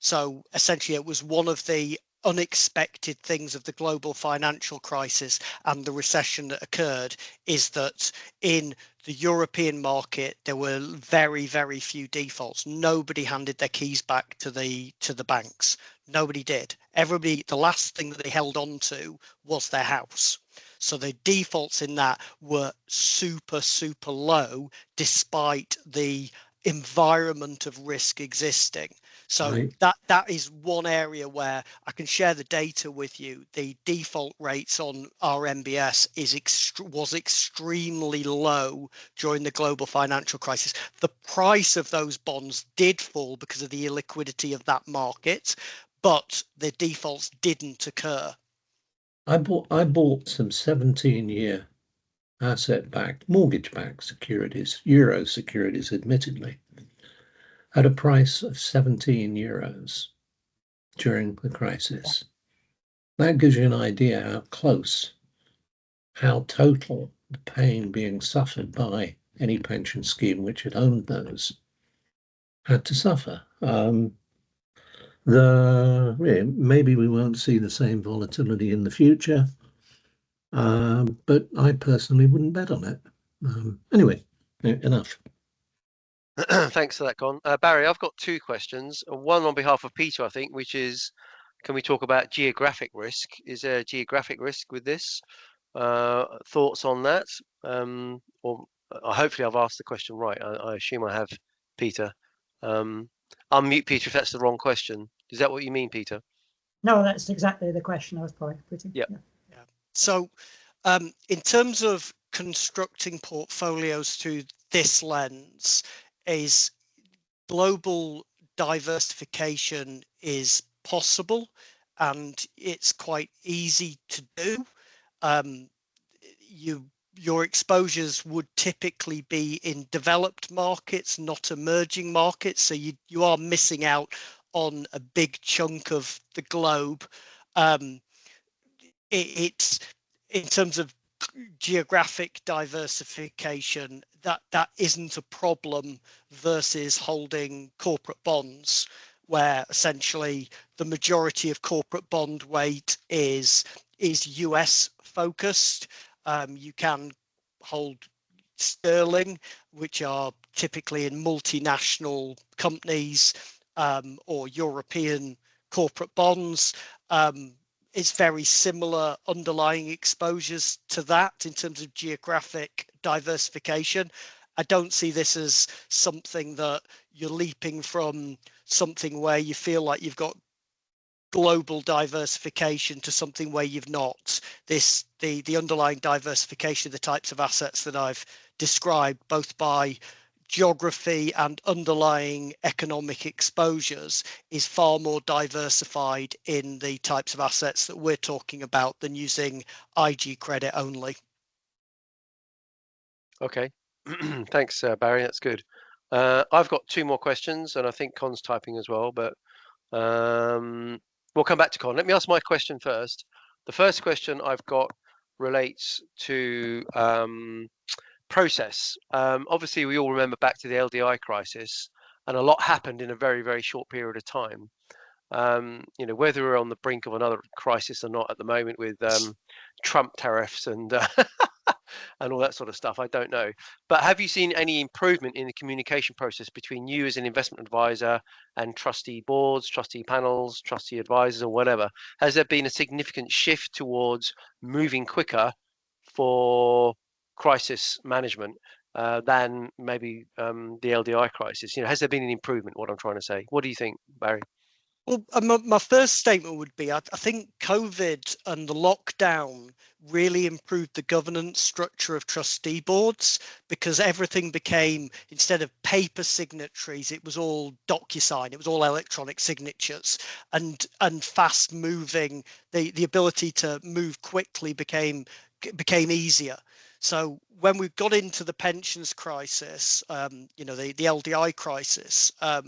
So essentially, it was one of the unexpected things of the global financial crisis and the recession that occurred, is that in the European market there were very, very few defaults. Nobody handed their keys back to the banks. Nobody did. Everybody, the last thing that they held on to was their house. So the defaults in that were super, super low, despite the environment of risk existing. So Right. that is one area where I can share the data with you. The default rates on RMBS was extremely low during the global financial crisis. The price of those bonds did fall because of the illiquidity of that market, but the defaults didn't occur. I bought some 17-year asset-backed, mortgage-backed securities, euro securities, admittedly, at a price of 17 euros during the crisis. That gives you an idea how close, how total the pain being suffered by any pension scheme which had owned those had to suffer. Maybe we won't see the same volatility in the future, but I personally wouldn't bet on it. Anyway, enough. Thanks for that, Con. Barry, I've got two questions. One on behalf of Peter, I think, which is can we talk about geographic risk? Is there geographic risk with this? Thoughts on that? Or hopefully I've asked the question right. I assume I have, Peter. Unmute Peter if that's the wrong question. Is that what you mean, Peter? No, that's exactly the question I was probably putting. Yep. Yeah. So in terms of constructing portfolios through this lens, is global diversification is possible and it's quite easy to do. Your exposures would typically be in developed markets, not emerging markets. So you are missing out on a big chunk of the globe. It's in terms of geographic diversification, that isn't a problem versus holding corporate bonds, where essentially the majority of corporate bond weight is US focused. You can hold sterling, which are typically in multinational companies, or European corporate bonds. It's very similar underlying exposures to that in terms of geographic diversification. I don't see this as something that you're leaping from something where you feel like you've got global diversification to something where you've not. The underlying diversification of the types of assets that I've described, both by geography and underlying economic exposures, is far more diversified in the types of assets that we're talking about than using IG credit only. Okay. Thanks, Barry. That's good. I've got two more questions, and I think Con's typing as well, but we'll come back to Con. Let me ask my question first. The first question I've got relates to process. Obviously, we all remember back to the LDI crisis, and a lot happened in a very, very short period of time. Whether we're on the brink of another crisis or not at the moment with Trump tariffs and and all that sort of stuff, I don't know. But have you seen any improvement in the communication process between you as an investment advisor and trustee boards, trustee panels, trustee advisors, or whatever? Has there been a significant shift towards moving quicker for crisis management than maybe the LDI crisis? Has there been an improvement? What I'm trying to say. What do you think, Barry? Well, my first statement would be I think COVID and the lockdown really improved the governance structure of trustee boards, because everything became, instead of paper signatories, it was all DocuSign, it was all electronic signatures, and fast moving. The ability to move quickly became easier. So when we got into the pensions crisis, the LDI crisis, I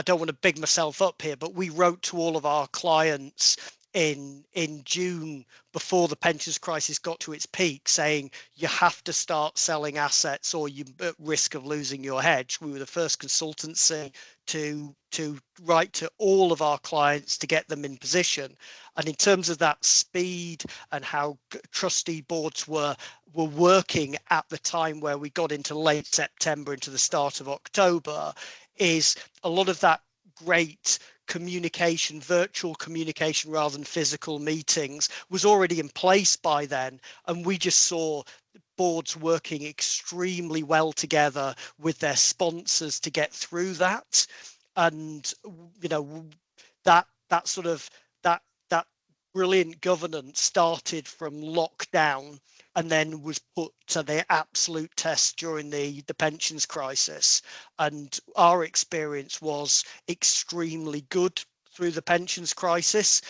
don't want to big myself up here, but we wrote to all of our clients in June, before the pensions crisis got to its peak, saying you have to start selling assets or you're at risk of losing your hedge. We were the first consultancy to write to all of our clients to get them in position. And in terms of that speed and how trustee boards were working at the time where we got into late September into the start of October, is a lot of that great communication, virtual communication rather than physical meetings, was already in place by then. And we just saw boards working extremely well together with their sponsors to get through that. And that brilliant governance started from lockdown and then was put to the absolute test during the pensions crisis. And our experience was extremely good through the pensions crisis,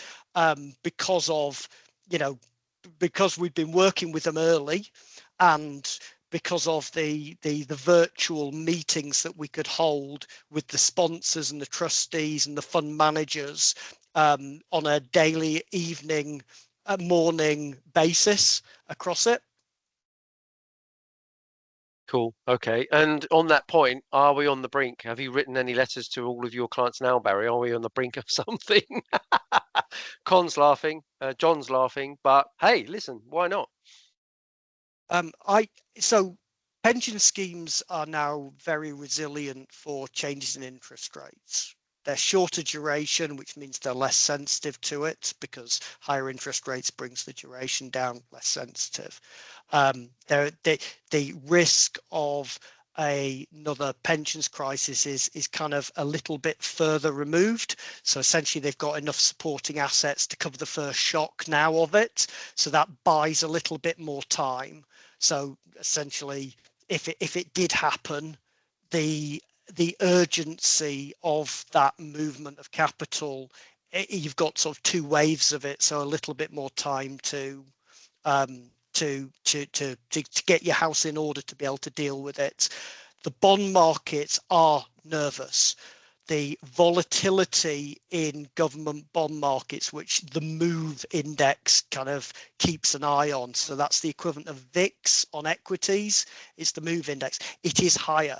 because we've been working with them early, and because of the virtual meetings that we could hold with the sponsors and the trustees and the fund managers on a daily, evening, morning basis across it. Cool. Okay. And on that point, are we on the brink? Have you written any letters to all of your clients now, Barry? Are we on the brink of something? Con's laughing, John's laughing, but hey, listen, why not? So pension schemes are now very resilient for changes in interest rates. they're shorter duration, which means they're less sensitive to it because higher interest rates brings the duration down, less sensitive. The risk of another pensions crisis is kind of a little bit further removed. So essentially they've got enough supporting assets to cover the first shock now of it. So that buys a little bit more time. So essentially, if it did happen, the urgency of that movement of capital, you've got sort of two waves of it, so a little bit more time to get your house in order to be able to deal with it. The bond markets are nervous. The volatility in government bond markets, which the MOVE index kind of keeps an eye on, so that's the equivalent of VIX on equities, it's the MOVE index, it is higher.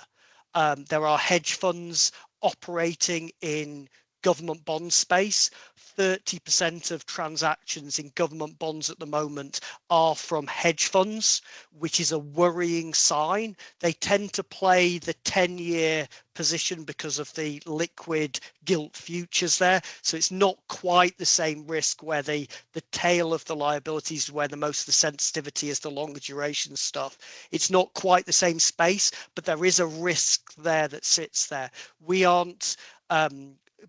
There are hedge funds operating in government bond space. 30% of transactions in government bonds at the moment are from hedge funds, which is a worrying sign. They tend to play the 10-year position because of the liquid gilt futures there. So it's not quite the same risk where the tail of the liabilities, where the most of the sensitivity is the longer duration stuff. It's not quite the same space, but there is a risk there that sits there. We aren't,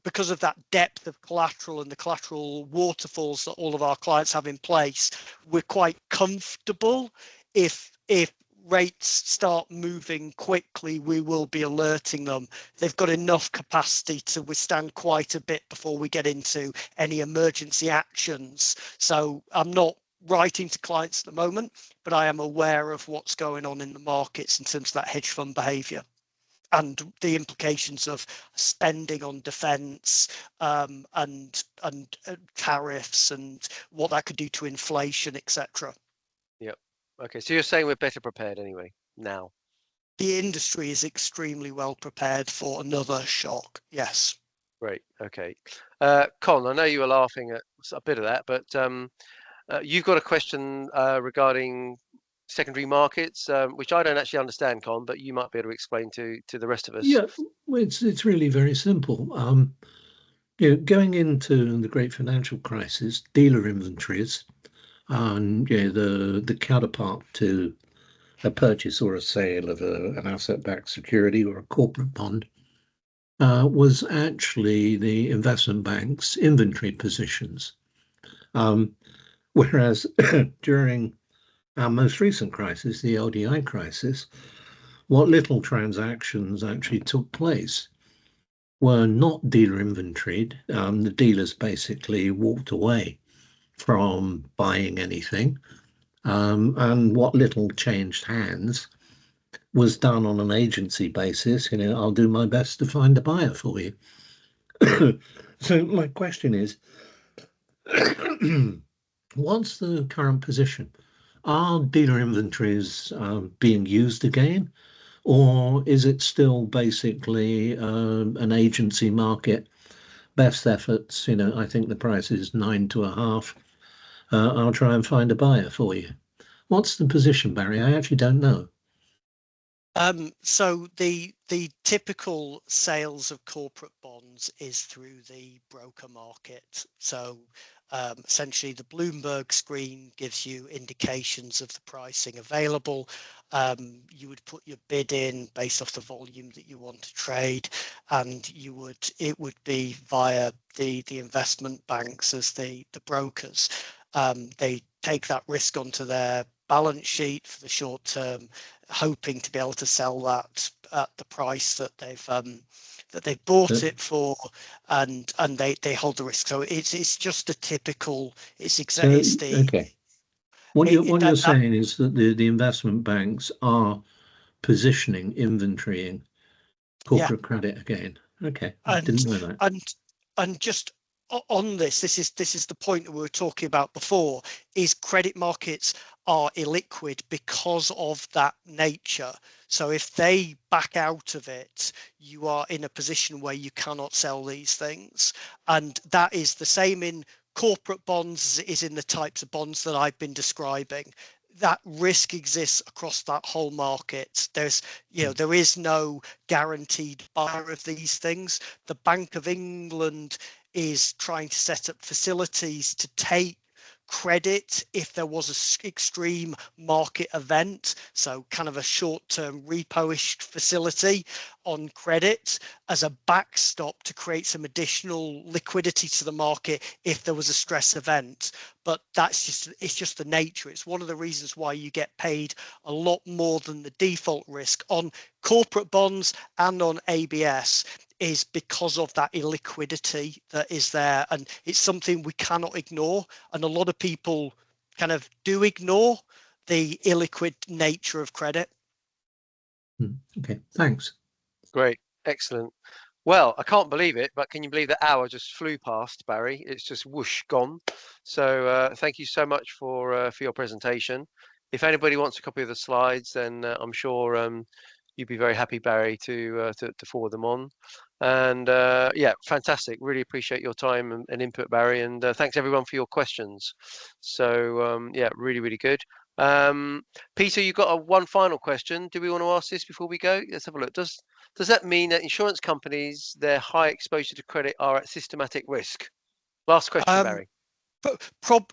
because of that depth of collateral and the collateral waterfalls that all of our clients have in place, we're quite comfortable. If rates start moving quickly, we will be alerting them. They've got enough capacity to withstand quite a bit before we get into any emergency actions. So I'm not writing to clients at the moment, but I am aware of what's going on in the markets in terms of that hedge fund behavior and the implications of spending on defence and tariffs and what that could do to inflation, etc. Yep. Okay, so you're saying we're better prepared anyway now. The industry is extremely well prepared for another shock. Yes. Great. Okay. Con, I know you were laughing at a bit of that, but you've got a question regarding secondary markets, which I don't actually understand, Con, but you might be able to explain to the rest of us. Yeah, it's really very simple. Going into the great financial crisis, dealer inventories and the counterpart to a purchase or a sale of an asset-backed security or a corporate bond was actually the investment bank's inventory positions. Whereas during our most recent crisis, the LDI crisis, what little transactions actually took place were not dealer inventoried. The dealers basically walked away from buying anything. And what little changed hands was done on an agency basis. I'll do my best to find a buyer for you. So my question is, what's the current position? Are dealer inventories being used again? Or is it still basically an agency market? Best efforts, I think the price is 9.5. I'll try and find a buyer for you. What's the position, Barry? I actually don't know. So the typical sales of corporate bonds is through the broker market. So essentially the Bloomberg screen gives you indications of the pricing available. You would put your bid in based off the volume that you want to trade, and it would be via the investment banks as the brokers. They take that risk onto their balance sheet for the short term, hoping to be able to sell that at the price that they've bought it for, and they hold the risk. So it's just a typical. Okay. What you're saying is that the investment banks are positioning, inventorying corporate credit again. Okay, I didn't know that. And just on this is the point that we were talking about before, is credit markets are illiquid because of that nature. So if they back out of it, you are in a position where you cannot sell these things. And that is the same in corporate bonds as it is in the types of bonds that I've been describing. that risk exists across that whole market. There's, there is no guaranteed buyer of these things. The Bank of England is trying to set up facilities to take credit if there was a extreme market event, so kind of a short-term repo-ish facility on credit as a backstop to create some additional liquidity to the market if there was a stress event. But it's just the nature. It's one of the reasons why you get paid a lot more than the default risk on corporate bonds and on ABS, is because of that illiquidity that is there, and it's something we cannot ignore. And a lot of people kind of do ignore the illiquid nature of credit. Okay, thanks. Great, excellent. Well, I can't believe it, but can you believe that hour just flew past, Barry? It's just whoosh gone. So thank you so much for your presentation. If anybody wants a copy of the slides, then I'm sure you'd be very happy, Barry, to forward them on. And yeah, fantastic. Really appreciate your time and input, Barry. And thanks everyone for your questions. So yeah, really, really good. Peter, you've got one final question. Do we want to ask this before we go? Let's have a look. Does that mean that insurance companies, their high exposure to credit, are at systematic risk? Last question, Barry.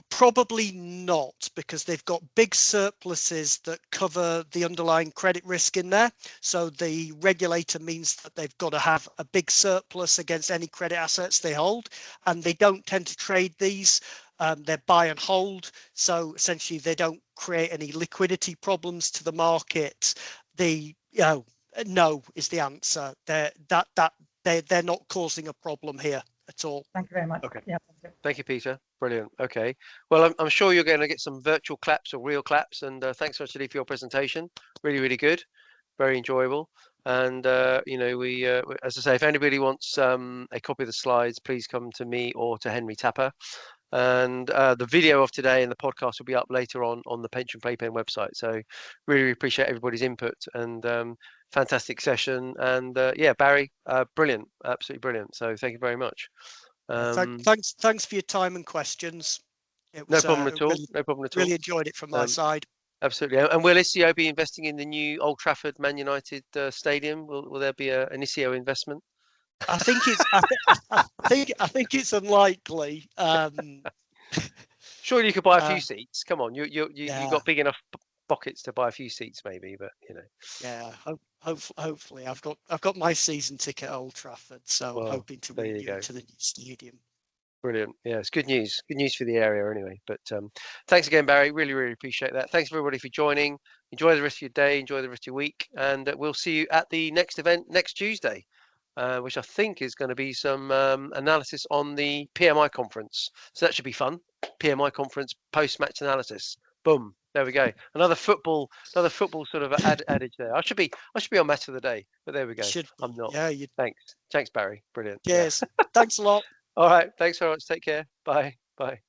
Probably not, because they've got big surpluses that cover the underlying credit risk in there. So the regulator means that they've got to have a big surplus against any credit assets they hold, and they don't tend to trade these. They're buy and hold. So essentially they don't create any liquidity problems to the market. No is the answer. They're not causing a problem here at all. Thank you very much. Okay. Yeah, thank you. Thank you, Peter. Brilliant. Okay. Well, I'm sure you're going to get some virtual claps or real claps. And thanks actually for your presentation. Really, really good. Very enjoyable. And we, as I say, if anybody wants a copy of the slides, please come to me or to Henry Tapper. And the video of today and the podcast will be up later on the Pension Playpen website. So really appreciate everybody's input, and fantastic session. And yeah, Barry, brilliant, absolutely brilliant. So thank you very much. Thanks for your time and questions. It was, no problem at all. No problem at all. Really enjoyed it from my side. Absolutely. And will ISIO be investing in the new Old Trafford Man United stadium? Will there be an ISIO investment? I think it's unlikely. Surely you could buy a few seats. Come on, you Yeah. got big enough pockets to buy a few seats, maybe. But Yeah. Hopefully, I've got my season ticket at Old Trafford, so Well, I'm hoping to there you renew go. to the new stadium. Brilliant. Yeah, it's good news. Good news for the area anyway. But thanks again, Barry. Really, really appreciate that. Thanks everybody for joining. Enjoy the rest of your day. Enjoy the rest of your week. And we'll see you at the next event next Tuesday, which I think is going to be some analysis on the PMI conference. So that should be fun. PMI conference post-match analysis. Boom. There we go. Another football sort of adage there. I should be on match of the day, but there we go. I'm not. Yeah. Thanks, Barry. Brilliant. Cheers. Yeah. Thanks a lot. All right. Thanks very much. Take care. Bye. Bye.